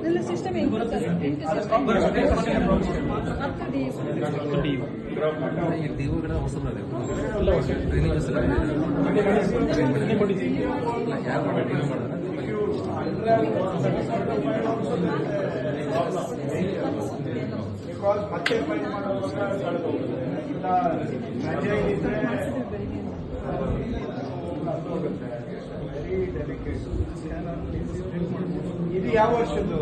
ಇಲ್ಲ ಸಿಸ್ಟಮ್ ಹೆಂಗ್ ಬರುತ್ತೆ ಡಿಒಗಳ ಹೊಸಬ್ರೆ ಟ್ರೈನಿಂಗ್ ಯಾರು ಬಿಕಾಸ್ ಮತ್ತೆ ಫೈಲ್ ಮಾಡುವಾಗ ರಜೆ ಇದ್ರೆ ವೆರಿ ಡೆಲಿಕೇಟ್. ಇದು ಯಾವ ವರ್ಷದ್ದು?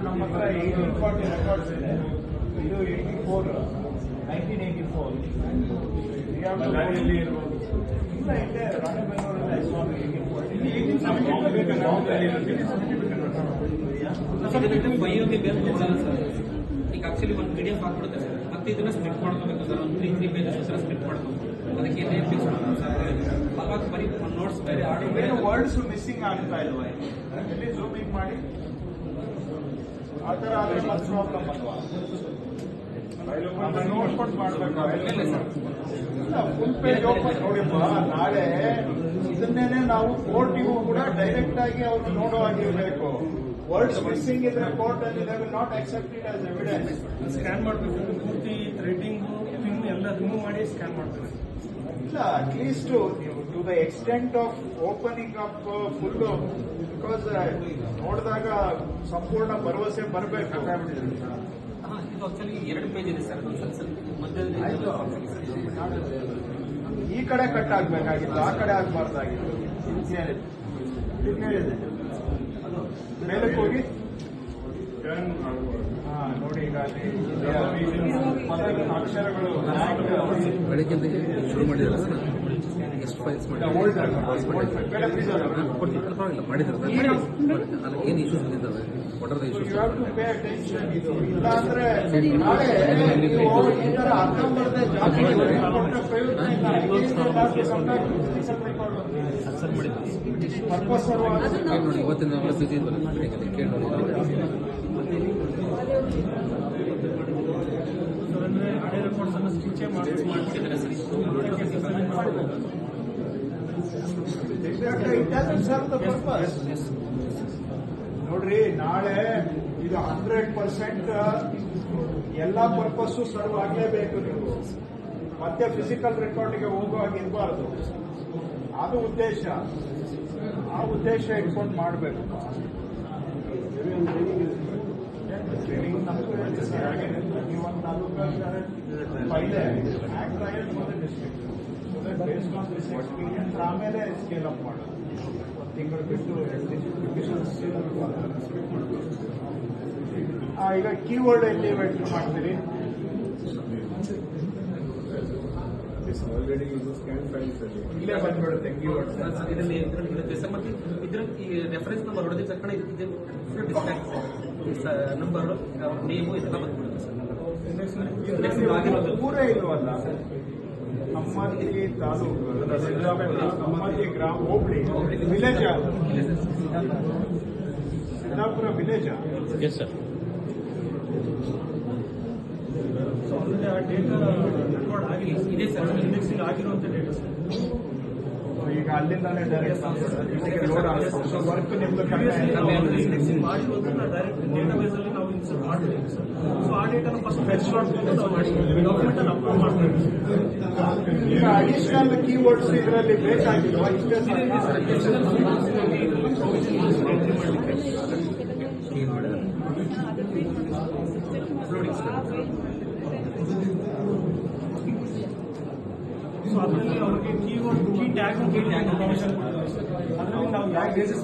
ನಮ್ಮ ಹತ್ರ 1840 ರೆಕಾರ್ಡ್ಸ್ ಇದೆ. ಇದು 84 1984 ಇಲ್ಲ ಇದೆ ರಾಣೆಬೆನ್ನೂರಲ್ಲಿ ಈಗ ಆಕ್ಚುಲಿ ಒಂದು PDF ಹಾಕ್ಬಿಡುತ್ತೆ ಸರ್, ಮತ್ತೆ ಇದನ್ನ ಸ್ಪ್ಲಿಟ್ ಮಾಡ್ಕೋಬೇಕು ಸರ್, ಒಂದು 3 pages ಸ್ಪ್ಲಿಟ್ ಮಾಡ್ಕೋಬೇಕು. ಅದಕ್ಕೆ ಏನೇನು ಫಿಕ್ಸ್ ಮಾಡೋದು ಸರ್, ಅವಾಗ ಬರೀ ನೋಟ್ಸ್ ಬೇರೆ ಆಡಿಯೋ ಬೇರೆ ವರ್ಡ್ಸ್ ಮಿಸ್ಸಿಂಗ್ ಆಗ್ತಾ ಇಲ್ವಾ? ಎಲ್ಲಿ ಝೂಮಿಂಗ್ ಮಾಡಿ ಆ ಥರ ಆದರೆ ಮತ್ತೆ ಪ್ರಾಬ್ಲಮ್ ಅಲ್ವಾ? ನೋಡ್ಕೊಂಡು ಮಾಡಬೇಕು. ಫುಲ್ ಪೇಜ್ ಓಪನ್ ನೋಡಿಪ್ಪ, ನಾಳೆ ಇದನ್ನೇನೆ ನಾವು ಕೋರ್ಟಿಗೂ ಕೂಡ ಡೈರೆಕ್ಟ್ ಆಗಿ ಅವ್ರು ನೋಡೋ ಆಗಿರ್ಬೇಕು. ವರ್ಡ್ಸ್ ಮಿಸ್ಸಿಂಗ್ ಇದ್ರೆ ಕೋರ್ಟ್ ಅಲ್ಲಿ they will not accept it as evidence. Scan ಮಾಡಬೇಕು, ಪೂರ್ತಿ ರೇಟಿಂಗು ಪಿನ್ ಎಲ್ಲ ರಿಮೂವ್ ಮಾಡಿ ಸ್ಕ್ಯಾನ್ ಮಾಡ್ತಾರೆ. ಇಲ್ಲ, at least to the extent of opening up full, because ನೋಡಿದಾಗ ಸಂಪೂರ್ಣ ಭರವಸೆ ಬರಬೇಕು. ಇದು ಆಕ್ಚುಲಿ 2 ಪೇಜ್ ಇದೆ ಸರ್, ಮಧ್ಯದಲ್ಲಿ ಈ ಕಡೆ ಕಟ್ ಆಗ್ಬೇಕಾಗಿತ್ತು, ಆ ಕಡೆ ಆಗ್ಬಾರ್ದಾಗಿತ್ತು. ಮೇಲಕ್ಕೆ ಹೋಗಿ ನೋಡಿ, ಈಗ ಪದಗಳ ಅಕ್ಷರಗಳು ಬೆಳಗ್ಗೆ ಶುರು ಮಾಡಿದ್ರೆ ಸರ್ ಎಷ್ಟು ಫೈಲ್ಸ್ ಮಾಡಿದ್ರೆ ಏನು ಇಶ್ಯೂಸ್ ಇದ್ದಾವೆ? What are the issues? ಇಲ್ಲ ಅಂದ್ರೆ ನಾಳೆ ಈ ತರ ಅರ್ಧಂಬರ್ಧ ಜಾಸ್ತಿ ಪರ್ಪಸ್ ನೋಡಿ, ಇವತ್ತಿನ ಬಿಸಿ ಕೇಳಿ ನೋಡಿ. ಅಂದ್ರೆ ಹಳೆ ರೆಕಾರ್ಡ್ಸ್ ಅನ್ನು ಸ್ಟಿಚೇ ಮಾಡ್ತಿದ್ದಾರೆ ಸರ್. ನೋಡ್ರಿ, ನಾಳೆ ಇದು 100% ಎಲ್ಲ ಪರ್ಪಸ್ ಸರ್ವ್ ಆಗಲೇಬೇಕು. ನೀವು ಮತ್ತೆ ಫಿಸಿಕಲ್ ರೆಕಾರ್ಡ್ಗೆ ಹೋಗುವಾಗಿರಬಾರ್ದು. ಅದು ಉದ್ದೇಶ. ಆ ಉದ್ದೇಶ ಇಟ್ಕೊಂಡು ಮಾಡಬೇಕು. ಟ್ರೈನಿಂಗ್ ನಮಗೂ ನೀವೊಂದು ತಾಲೂಕು ಪೈಲೆ act trial for the district, so that based on this experience ಆಮೇಲೆ ಸ್ಕೇಲ್ ಅಪ್ ಮಾಡೋದು. ಒಂದು ತಿಂಗಳು ಬಿಟ್ಟು 2 ಈಗ ಕೀವರ್ಡ್ ಎಲ್ಲಿ ಎಂಟ್ರಿ ಮಾಡ್ತೀರಿ? ಇಲ್ಲೇ ಬಂದ್ಬಿಡುತ್ತೆ ಕೀವರ್ಡ್. ಇದರಲ್ಲಿ ಇರುತ್ತೆ ಸರ್, ಮತ್ತೆ ಇದ್ರ ಈ ರೆಫರೆನ್ಸ್ ನಂಬರ್ ಹೊಡೆದ ತಕ್ಷಣ ಇದು ಡಿಸ್ಪ್ಯಾಕ್ಟ್ ನಂಬರ್ ನೇಮು ಇದೆಲ್ಲ ಬಂದ್ಬಿಡುತ್ತೆ ಸರ್. ಪೂರೇ ಇಲ್ವಲ್ಲ? ನಮ್ಮಲ್ಲಿ ತಾಲೂಕು, ನಮ್ಮಲ್ಲಿ ಗ್ರಾಮ, ಹೋಬಳಿ, ವಿಲೇಜ್ ಯಾವುದು? Siddapura village. Yes sir. So already ಆ ಡೇಟಾ ರೆಕಾರ್ಡ್ ಆಗಿಲ್ಲ ಇದೆ ಸರ್, ಇಂಡೆಕ್ಸಿಂಗ್ ಆಗಿರುವಂತ ಡೇಟಾ ಸರ್. ಈಗ ಅಲ್ಲಿಂದಾನೇ ಡೈರೆಕ್ಟ್ ವರ್ಕ್ ನಿಮ್ದು ಇಂಡೆಕ್ಸಿಂಗ್ ಮಾಡಿರೋದ್ರಿಂದ ಡೈರೆಕ್ಟ್ ಡೇಟಾ ಬೇಸ್ ಅಲ್ಲಿ ನಾವು ಇನ್ಸರ್ಟ್ ಮಾಡ್ತೀವಿ ಸರ್. ಸೊ ಆ ಡೇಟಾನ ಫಸ್ಟ್ ಫೆಚ್ ಮಾಡ್ಕೊಂಡು ನಾವು ಮಾಡಿದ್ದೀವಿ, ಡಾಕ್ಯುಮೆಂಟ್ ಅಲ್ಲಿ ಅಪ್ಲೋಡ್ ಮಾಡ್ತಾ ಇದ್ದೀವಿ. ಈಗ ಅಡಿಷನಲ್ ಕೀವರ್ಡ್ಸ್ ಇದರಲ್ಲಿ ಬೇಕಾಗಿಲ್ವಾ? ಇಷ್ಟೇ ಸೊ ಅದರಲ್ಲಿ ಅವ್ರಿಗೆ ಕೀವರ್ಡ್ ಕೀ ಟ್ಯಾಗ್ ಇನ್ಫಾರ್ಮೇಶನ್ ಕೊಡ್ತೀವಿ ಸರ್. ಅದರಲ್ಲಿ ನಾವು ಯಾವ ಬೇಸಿಸ್